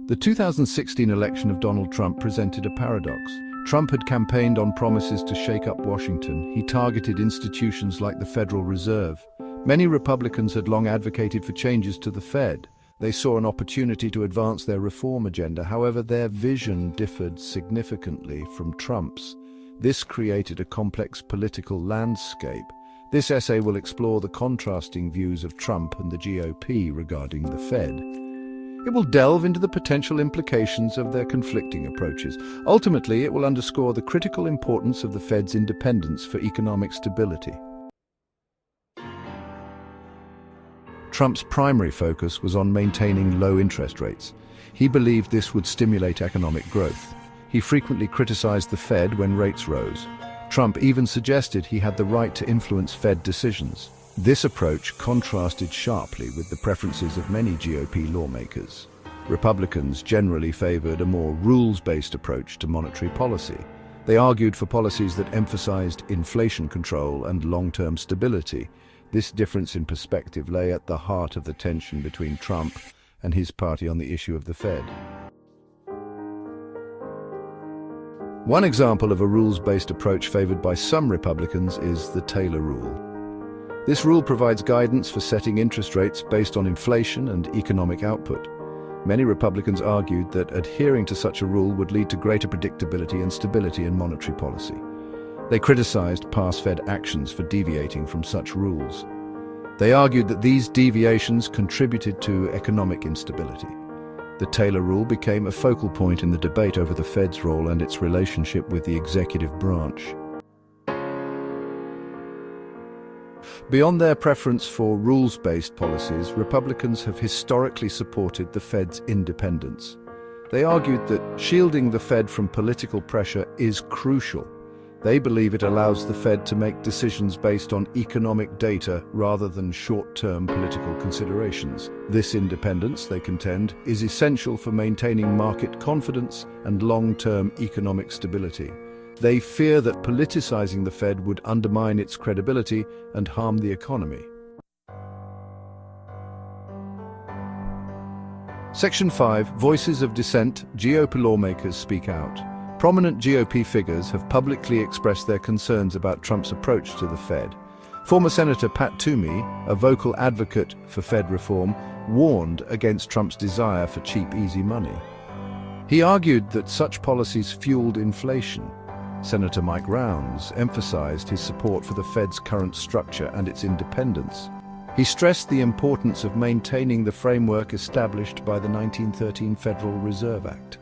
The 2016 election of Donald Trump presented a paradox. Trump had campaigned on promises to shake up Washington. He targeted institutions like the Federal Reserve. Many Republicans had long advocated for changes to the Fed. They saw an opportunity to advance their reform agenda. However, their vision differed significantly from Trump's. This created a complex political landscape. This essay will explore the contrasting views of Trump and the GOP regarding the Fed. It will delve into the potential implications of their conflicting approaches. Ultimately, it will underscore the critical importance of the Fed's independence for economic stability. Trump's primary focus was on maintaining low interest rates. He believed this would stimulate economic growth. He frequently criticized the Fed when rates rose. Trump even suggested he had the right to influence Fed decisions. This approach contrasted sharply with the preferences of many GOP lawmakers. Republicans generally favored a more rules-based approach to monetary policy. They argued for policies that emphasized inflation control and long-term stability. This difference in perspective lay at the heart of the tension between Trump and his party on the issue of the Fed. One example of a rules-based approach favored by some Republicans is the Taylor Rule. This rule provides guidance for setting interest rates based on inflation and economic output. Many Republicans argued that adhering to such a rule would lead to greater predictability and stability in monetary policy. They criticized past Fed actions for deviating from such rules. They argued that these deviations contributed to economic instability. The Taylor Rule became a focal point in the debate over the Fed's role and its relationship with the executive branch. Beyond their preference for rules-based policies, Republicans have historically supported the Fed's independence. They argued that shielding the Fed from political pressure is crucial. They believe it allows the Fed to make decisions based on economic data rather than short-term political considerations. This independence, they contend, is essential for maintaining market confidence and long-term economic stability. They fear that politicizing the Fed would undermine its credibility and harm the economy. Section 5. Voices of Dissent. GOP lawmakers speak out. Prominent GOP figures have publicly expressed their concerns about Trump's approach to the Fed. Former Senator Pat Toomey, a vocal advocate for Fed reform, warned against Trump's desire for cheap, easy money. He argued that such policies fueled inflation. Senator Mike Rounds emphasized his support for the Fed's current structure and its independence. He stressed the importance of maintaining the framework established by the 1913 Federal Reserve Act.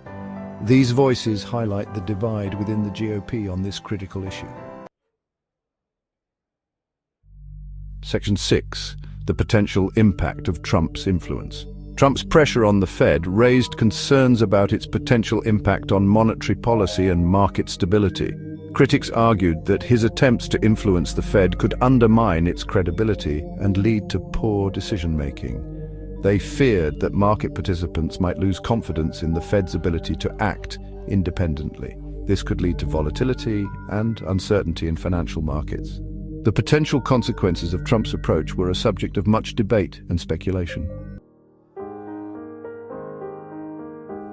These voices highlight the divide within the GOP on this critical issue. Section 6. The potential impact of Trump's influence. Trump's pressure on the Fed raised concerns about its potential impact on monetary policy and market stability. Critics argued that his attempts to influence the Fed could undermine its credibility and lead to poor decision-making. They feared that market participants might lose confidence in the Fed's ability to act independently. This could lead to volatility and uncertainty in financial markets. The potential consequences of Trump's approach were a subject of much debate and speculation.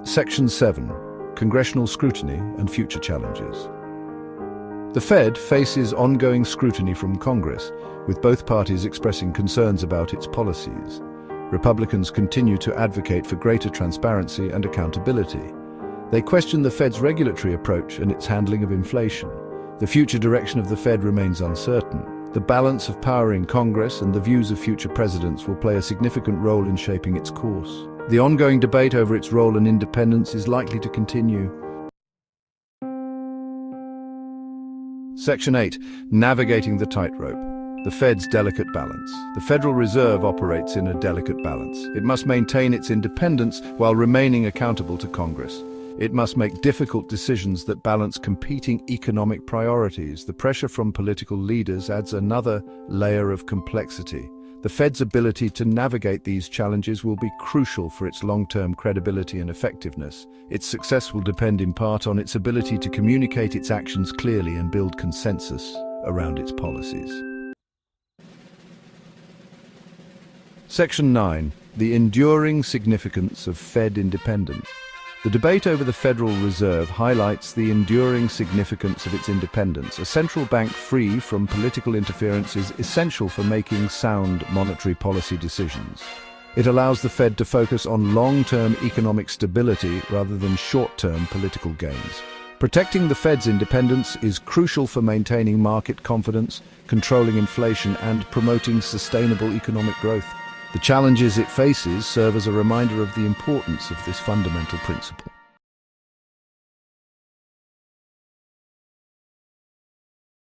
Section 7. Congressional scrutiny and future challenges. The Fed faces ongoing scrutiny from Congress, with both parties expressing concerns about its policies. Republicans continue to advocate for greater transparency and accountability. They question the Fed's regulatory approach and its handling of inflation. The future direction of the Fed remains uncertain. The balance of power in Congress and the views of future presidents will play a significant role in shaping its course. The ongoing debate over its role and independence is likely to continue. Section 8. Navigating the tightrope. The Fed's delicate balance. The Federal Reserve operates in a delicate balance. It must maintain its independence while remaining accountable to Congress. It must make difficult decisions that balance competing economic priorities. The pressure from political leaders adds another layer of complexity. The Fed's ability to navigate these challenges will be crucial for its long-term credibility and effectiveness. Its success will depend in part on its ability to communicate its actions clearly and build consensus around its policies. Section 9. The enduring significance of Fed independence. The debate over the Federal Reserve highlights the enduring significance of its independence. A central bank free from political interference is essential for making sound monetary policy decisions. It allows the Fed to focus on long-term economic stability rather than short-term political gains. Protecting the Fed's independence is crucial for maintaining market confidence, controlling inflation, and promoting sustainable economic growth. The challenges it faces serve as a reminder of the importance of this fundamental principle.